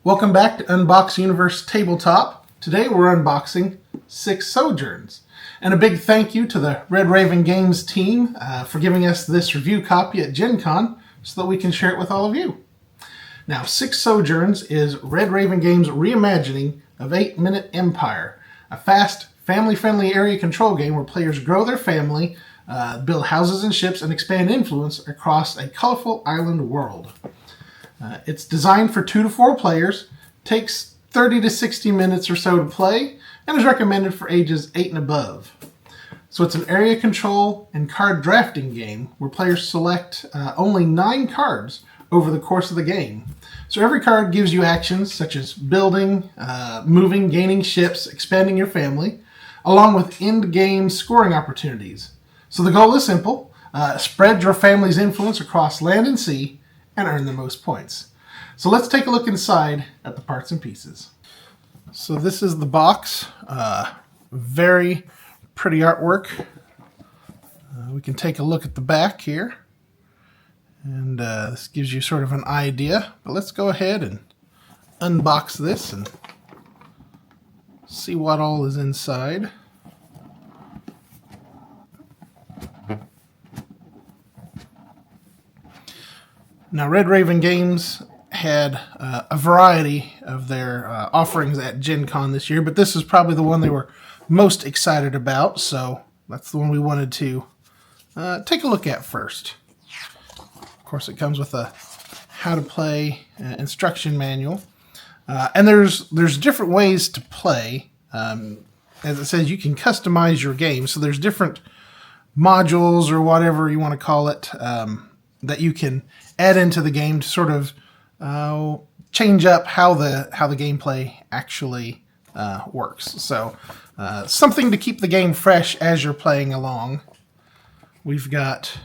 Welcome back to Unbox Universe Tabletop. Today we're unboxing Six Sojourns. And a big thank you to the Red Raven Games team for giving us this review copy at Gen Con so that we can share it with all of you. Now, Six Sojourns is Red Raven Games' reimagining of 8 Minute Empire, a fast, family-friendly area control game where players grow their family, build houses and ships, and expand influence across a colorful island world. It's designed for 2 to 4 players, takes 30 to 60 minutes or so to play, and is recommended for ages 8 and above. So it's an area control and card drafting game where players select only 9 cards over the course of the game. So every card gives you actions such as building, moving, gaining ships, expanding your family, along with end-game scoring opportunities. So the goal is simple: spread your family's influence across land and sea and earn the most points. So let's take a look inside at the parts and pieces. So this is the box. Very pretty artwork. We can take a look at the back here. And this gives you sort of an idea. But let's go ahead and unbox this and see what all is inside. Now, Red Raven Games had a variety of their offerings at Gen Con this year, but this is probably the one they were most excited about, so that's the one we wanted to take a look at first. Of course, it comes with a how to play instruction manual, and there's different ways to play. As it says, you can customize your game, so there's different modules or whatever you want to call it that you can add into the game to sort of change up how the gameplay actually works. So something to keep the game fresh as you're playing along. We've got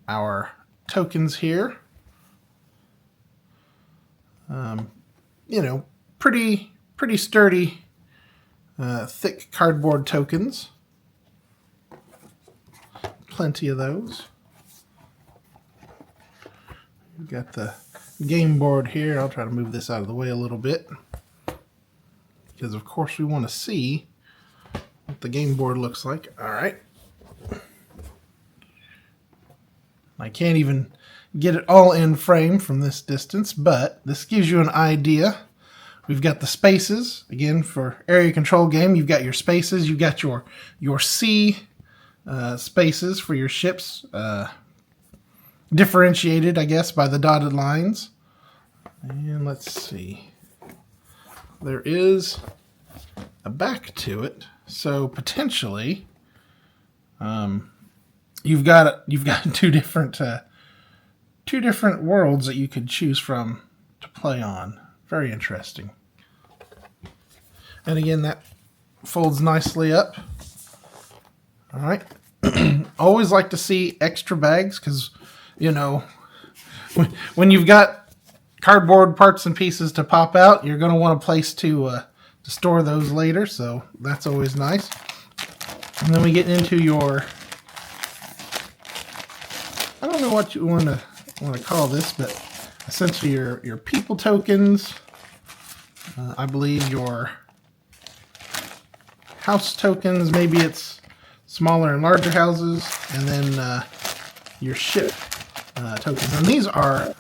our tokens here. Pretty sturdy, thick cardboard tokens. Plenty of those. We've got the game board here. I'll try to move this out of the way a little bit, because of course we want to see what the game board looks like. All right. I can't even get it all in frame from this distance, but this gives you an idea. We've got the spaces. Again, for area control game, you've got your spaces. You've got your sea spaces for your ships, differentiated, I guess, by the dotted lines. And let's see. There is a back to it, so potentially you've got two different worlds that you could choose from to play on. Very interesting. And again, that folds nicely up. All right. Always like to see extra bags, because when you've got cardboard parts and pieces to pop out, you're going to want a place to store those later, so that's always nice. And then we get into your, I don't know what you want to call this, but essentially your people tokens. I believe your house tokens. Maybe it's smaller and larger houses, and then your ship tokens. And these are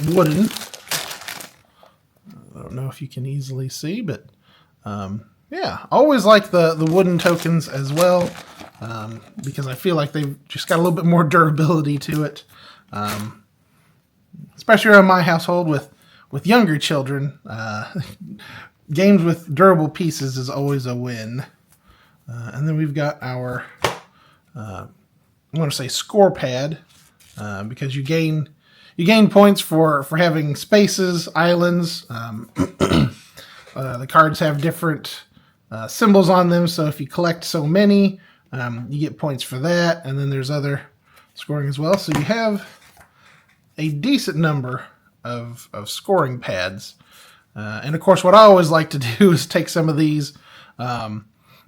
wooden. I don't know if you can easily see, but yeah, always like the wooden tokens as well, because I feel like they've just got a little bit more durability to it. Especially around my household with younger children, games with durable pieces is always a win. And then we've got our, I want to say score pad, because you gain points for having spaces, islands. The cards have different symbols on them, so if you collect so many, you get points for that. And then there's other scoring as well. So you have a decent number of scoring pads. And of course, what I always like to do is take some of these,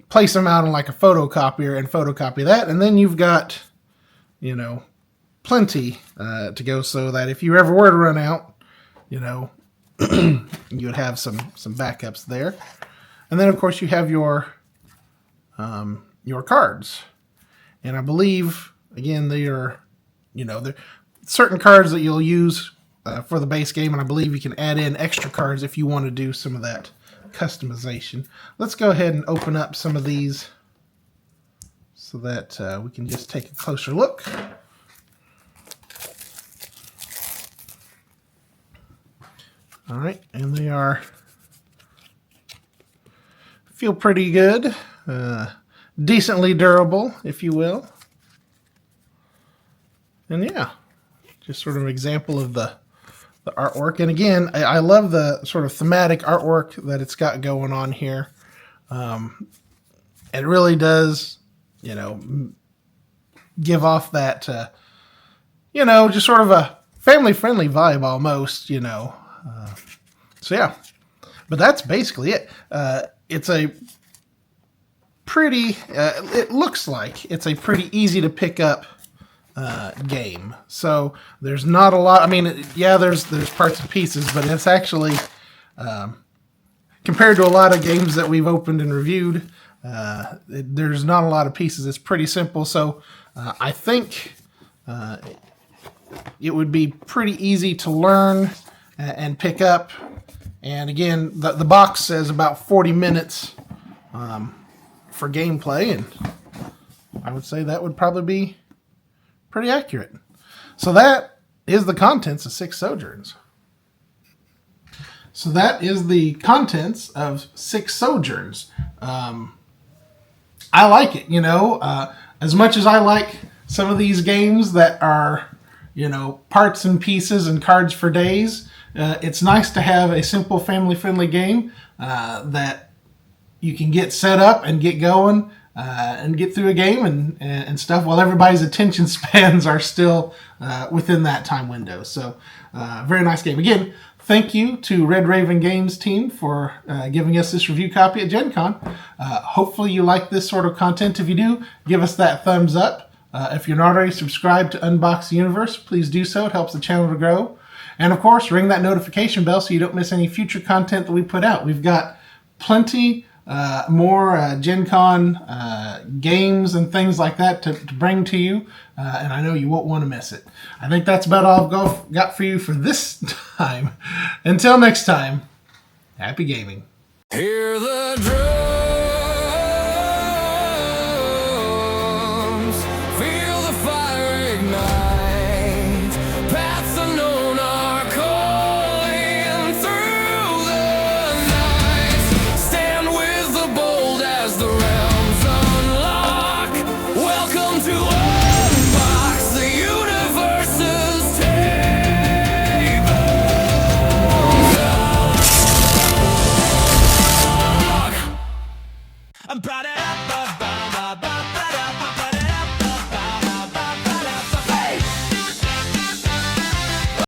place them out on like a photocopier and photocopy that, and then you've got, plenty to go, so that if you ever were to run out, you know, you would have some backups there. And then of course you have your cards. And I believe, again, they are, you know, they're certain cards that you'll use for the base game, and I believe you can add in extra cards if you want to do some of that customization. Let's go ahead and open up some of these so that we can just take a closer look. All right, and they feel pretty good, decently durable, if you will. And yeah, just sort of an example of the artwork. And again, I love the sort of thematic artwork that it's got going on here. It really does, you know, give off that, you know, just sort of a family-friendly vibe almost, you know. So yeah, but that's basically it. It's a pretty, it looks like it's a pretty easy to pick up game. So there's not a lot. I mean, yeah, there's parts and pieces, but it's actually compared to a lot of games that we've opened and reviewed, there's not a lot of pieces. It's pretty simple. So I think it would be pretty easy to learn and pick up. And again, the box says about 40 minutes for gameplay, and I would say that would probably be pretty accurate. So that is the contents of Six Sojourns. So that is the contents of Six Sojourns. I like it, you know, as much as I like some of these games that are, you know, parts and pieces and cards for days. It's nice to have a simple family-friendly game that you can get set up and get going and get through a game and stuff while everybody's attention spans are still within that time window. So very nice game. Again, thank you to Red Raven Games team for giving us this review copy at Gen Con. Hopefully you like this sort of content. If you do, give us that thumbs up. If you're not already subscribed to Unbox the Universe, please do so. It helps the channel to grow. And of course, ring that notification bell so you don't miss any future content that we put out. We've got plenty more Gen Con games and things like that to bring to you, and I know you won't want to miss it. I think that's about all I've got for you for this time. Until next time, happy gaming. Hear the drums, feel the fire ignite, paths unknown are calling through the night. Stand with the bold as the realms unlock. Welcome to Unbox the Universe's table. I'm proud of